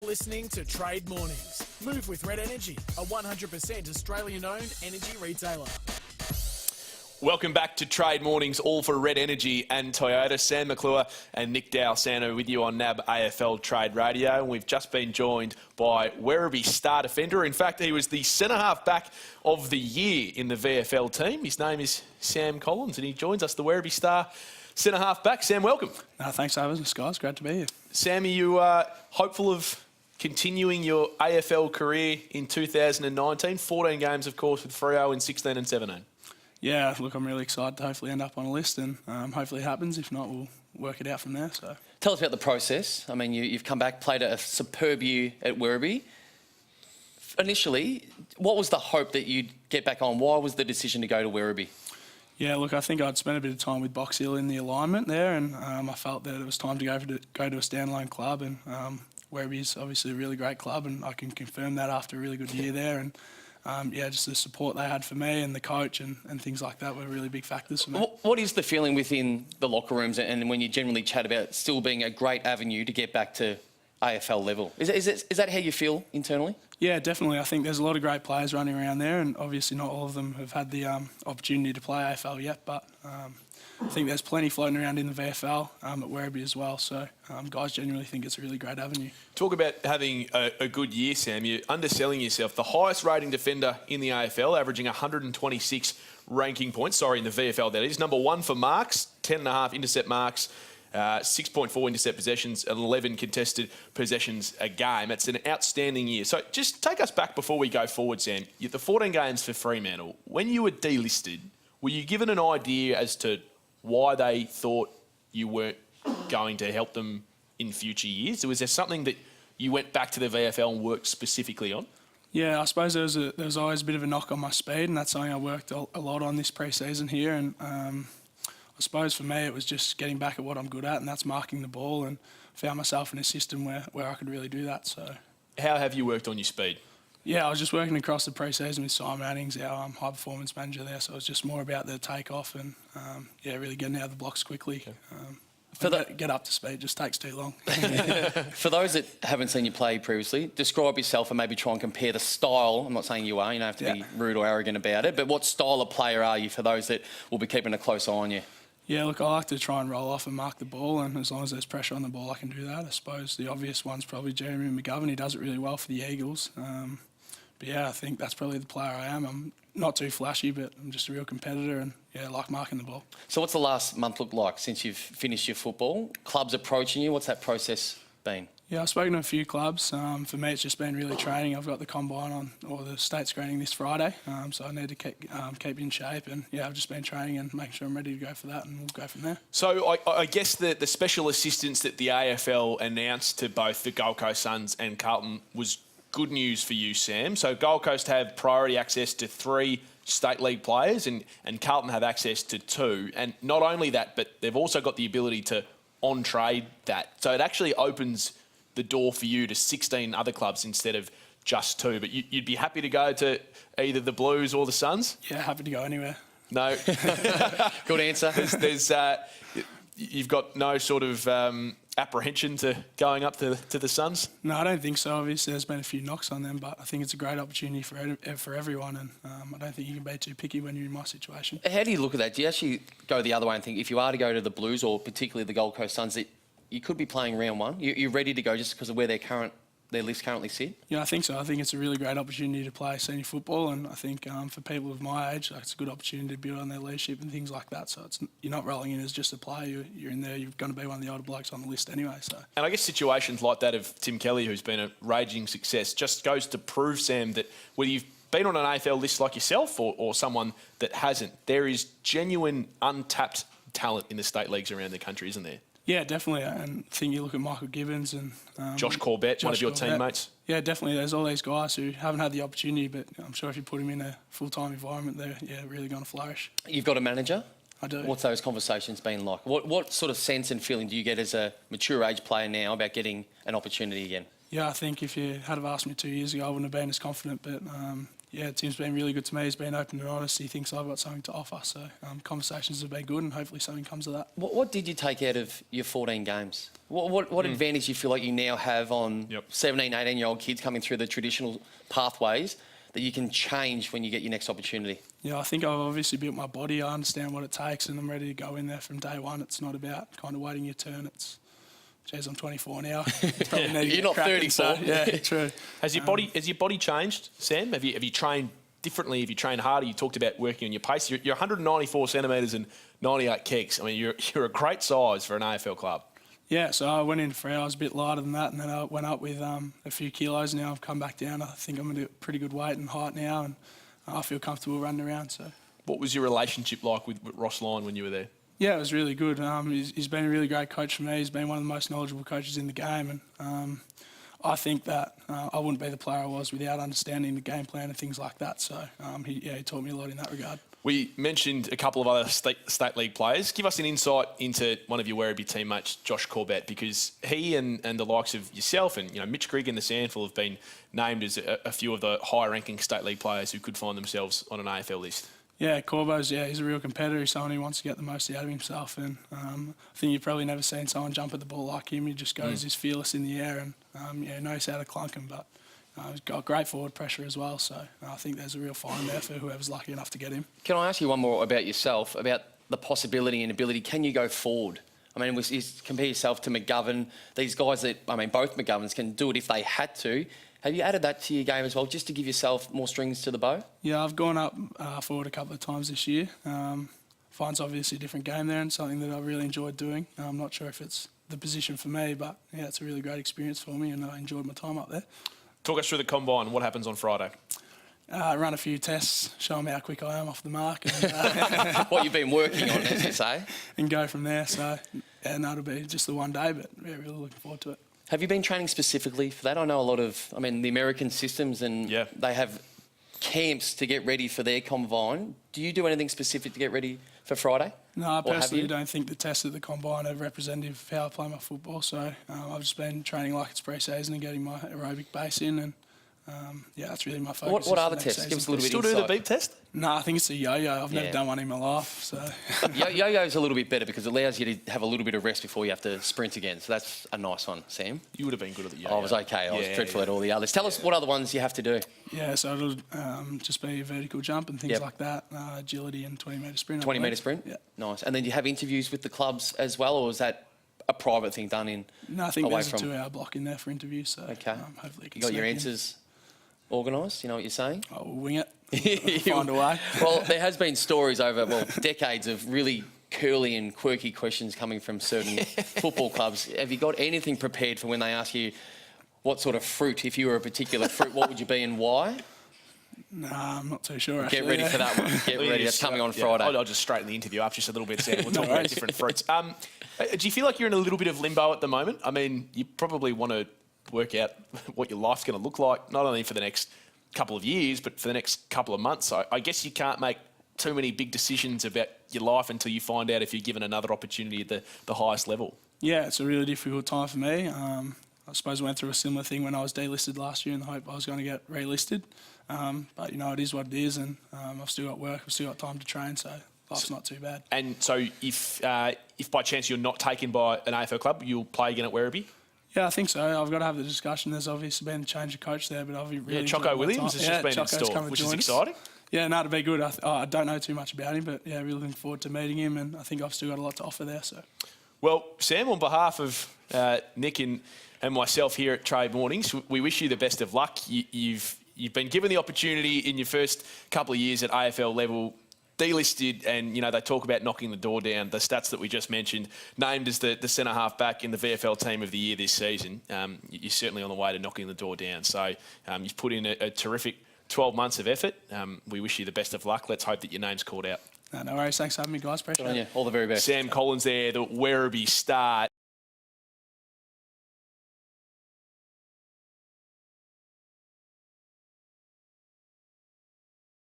listening to Trade Mornings. Move with Red Energy, a 100% Australian-owned energy retailer. Welcome back to Trade Mornings, all for Red Energy and Toyota. Sam McClure and Nick Dow Santo with you on NAB AFL Trade Radio. And we've just been joined by Werribee star defender. In fact, he was the centre-half back of the year in the VFL team. His name is Sam Collins and he joins us, the Werribee star centre-half back. Sam, welcome. Thanks for having us, guys. Great to be here. Sam, are you hopeful of continuing your AFL career in 2019? 14 games, of course, with Freo in 16 and 17. Yeah, look, I'm really excited to hopefully end up on a list and hopefully it happens. If not, we'll work it out from there. So, tell us about the process. I mean, you've come back, played a superb year at Werribee. Initially, what was the hope that you'd get back on? Why was the decision to go to Werribee? Yeah, look, I think I'd spent a bit of time with Box Hill in the alignment there and I felt that it was time to go to a standalone club and Werribee's obviously a really great club and I can confirm that after a really good year there. And just the support they had for me and the coach and things like that were really big factors for me. What is the feeling within the locker rooms and when you generally chat about still being a great avenue to get back to AFL level? Is that how you feel internally? Yeah, definitely. I think there's a lot of great players running around there and obviously not all of them have had the opportunity to play AFL yet, but I think there's plenty floating around in the VFL at Werribee as well. So guys genuinely think it's a really great avenue. Talk about having a good year, Sam. You're underselling yourself. The highest rating defender in the AFL, averaging 126 ranking points. Sorry, in the VFL that is. Number one for marks, 10.5 intercept marks, 6.4 intercept possessions, 11 contested possessions a game. It's an outstanding year. So just take us back before we go forward, Sam. The 14 games for Fremantle. When you were delisted, were you given an idea as to why they thought you weren't going to help them in future years? Was there something that you went back to the VFL and worked specifically on? Yeah, I suppose there was always a bit of a knock on my speed, and that's something I worked a lot on this pre-season here. And I suppose for me it was just getting back at what I'm good at, and that's marking the ball, and found myself in a system where I could really do that. So, how have you worked on your speed? Yeah, I was just working across the pre-season with Simon Addings, our high-performance manager there, so it was just more about the take-off and, really getting out of the blocks quickly. Get up to speed just takes too long. For those that haven't seen you play previously, describe yourself and maybe try and compare the style. I'm not saying you are, you don't have to be rude or arrogant about it, but what style of player are you for those that will be keeping a close eye on you? Yeah, look, I like to try and roll off and mark the ball, and as long as there's pressure on the ball, I can do that. I suppose the obvious one's probably Jeremy McGovern. He does it really well for the Eagles. But yeah, I think that's probably the player I am. I'm not too flashy, but I'm just a real competitor and, I like marking the ball. So what's the last month look like since you've finished your football? Clubs approaching you, what's that process been? Yeah, I've spoken to a few clubs. For me, it's just been really training. I've got the combine or the state screening this Friday, so I need to keep in shape. And, I've just been training and making sure I'm ready to go for that, and we'll go from there. So I guess the special assistance that the AFL announced to both the Gold Coast Suns and Carlton was good news for you, Sam. So Gold Coast have priority access to 3 state league players and Carlton have access to 2. And not only that, but they've also got the ability to on-trade that. So it actually opens the door for you to 16 other clubs instead of just 2. But you'd be happy to go to either the Blues or the Suns? Yeah, happy to go anywhere. No. Good answer. You've got no sort of apprehension to going up to the Suns? No, I don't think so. Obviously, there's been a few knocks on them, but I think it's a great opportunity for everyone, and I don't think you can be too picky when you're in my situation. How do you look at that? Do you actually go the other way and think if you are to go to the Blues or particularly the Gold Coast Suns, that you could be playing round 1? You're ready to go just because of where their list currently sit? Yeah, I think so. I think it's a really great opportunity to play senior football, and I think for people of my age, it's a good opportunity to build on their leadership and things like that. So you're not rolling in as just a player. You're in there. You're going to be one of the older blokes on the list anyway. So. And I guess situations like that of Tim Kelly, who's been a raging success, just goes to prove, Sam, that whether you've been on an AFL list like yourself or someone that hasn't, there is genuine untapped talent in the state leagues around the country, isn't there? Yeah, definitely. And I think you look at Michael Gibbons and Josh Corbett, one of your teammates. Yeah, definitely. There's all these guys who haven't had the opportunity, but I'm sure if you put them in a full-time environment, they're really going to flourish. You've got a manager? I do. What's those conversations been like? What sort of sense and feeling do you get as a mature age player now about getting an opportunity again? Yeah, I think if you had have asked me 2 years ago, I wouldn't have been as confident. But Yeah, Tim's been really good to me. He's been open and honest. He thinks I've got something to offer. So conversations have been good, and hopefully something comes of that. What did you take out of your 14 games? What advantage do you feel like you now have on 17, 18-year-old kids coming through the traditional pathways that you can change when you get your next opportunity? Yeah, I think I've obviously built my body. I understand what it takes, and I'm ready to go in there from day one. It's not about kind of waiting your turn. It's, geez, I'm 24 now. You're not 34. So, yeah, true. Has your body changed, Sam? Have you trained differently? Have you trained harder? You talked about working on your pace. You're 194 centimetres and 98 kicks. I mean, you're a great size for an AFL club. Yeah, so I went in for I was a bit lighter than that, and then I went up with a few kilos. Now I've come back down. I think I'm at a pretty good weight and height now, and I feel comfortable running around. So, what was your relationship like with Ross Lyon when you were there? Yeah, it was really good. He's been a really great coach for me. He's been one of the most knowledgeable coaches in the game, and I think that I wouldn't be the player I was without understanding the game plan and things like that. So he taught me a lot in that regard. We mentioned a couple of other state league players. Give us an insight into one of your Werribee teammates, Josh Corbett, because he and the likes of yourself and Mitch Grigg and the Sandful have been named as a few of the high-ranking state league players who could find themselves on an AFL list. Yeah, Corbo's, he's a real competitor. He's someone who wants to get the most out of himself. And I think you've probably never seen someone jump at the ball like him. He just goes, he's fearless in the air and knows how to clunk him. But he's got great forward pressure as well. So I think there's a real find there for whoever's lucky enough to get him. Can I ask you one more about yourself, about the possibility and ability? Can you go forward? I mean, compare yourself to McGovern. These guys that, both McGoverns can do it if they had to. Have you added that to your game as well, just to give yourself more strings to the bow? Yeah, I've gone up forward a couple of times this year. Find's obviously a different game there and something that I've really enjoyed doing. I'm not sure if it's the position for me, but yeah, it's a really great experience for me and I enjoyed my time up there. Talk us through the combine. What happens on Friday? Run a few tests, show them how quick I am off the mark. And, what you've been working on, as you say. And go from there. So, it'll be just the one day, but yeah, really looking forward to it. Have you been training specifically for that? I know a lot of, the American systems and they have camps to get ready for their combine. Do you do anything specific to get ready for Friday? No, I personally don't think the tests at the combine are representative of how I play my football. So I've just been training like it's pre-season and getting my aerobic base in and that's really my focus. What are the tests? Give us a little bit of insight. Still do the beep test? No, I think it's a yo-yo. I've never done one in my life. So Yo-yo's a little bit better because it allows you to have a little bit of rest before you have to sprint again. So that's a nice one, Sam. You would have been good at the yo-yo. I was okay. I was dreadful at all the others. Tell us what other ones you have to do. Yeah, so it'll just be a vertical jump and things like that, agility and 20-metre sprint. 20-metre sprint? Yeah. Nice. And then do you have interviews with the clubs as well, or is that a private thing done in? No, I think there's a 2-hour block in there for interviews. So hopefully you got your answers organised? You know what you're saying? Oh, we'll wing it. Find a way. Well, there has been stories over, decades of really curly and quirky questions coming from certain football clubs. Have you got anything prepared for when they ask you what sort of fruit, if you were a particular fruit, what would you be and why? Nah, I'm not too sure, actually. Get ready for that one. Get ready. That's coming on Friday. I'll just straighten the interview up just a little bit, Sam. We'll talk about different fruits. Do you feel like you're in a little bit of limbo at the moment? I mean, you probably want to work out what your life's going to look like, not only for the next couple of years, but for the next couple of months. So I guess you can't make too many big decisions about your life until you find out if you're given another opportunity at the highest level. Yeah, it's a really difficult time for me. I suppose I went through a similar thing when I was delisted last year in the hope I was going to get relisted. But, it is what it is, and I've still got work, I've still got time to train, so life's not too bad. And so if by chance you're not taken by an AFL club, you'll play again at Werribee? Yeah, I think so. I've got to have the discussion. There's obviously been a change of coach there, but I've really Choco Williams has just been installed, which is exciting. Yeah, no, it'll be good. I don't know too much about him, but yeah, really looking forward to meeting him, and I think I've still got a lot to offer there. So, well, Sam, on behalf of Nick and myself here at Trade Mornings, we wish you the best of luck. You've been given the opportunity in your first couple of years at AFL level, delisted, and they talk about knocking the door down. The stats that we just mentioned, named as the centre half back in the VFL Team of the Year this season. You're certainly on the way to knocking the door down. So you've put in a terrific 12 months of effort. We wish you the best of luck. Let's hope that your name's called out. No worries. Thanks for having me, guys. Appreciate it. All the very best. Sam Collins there, the Werribee star.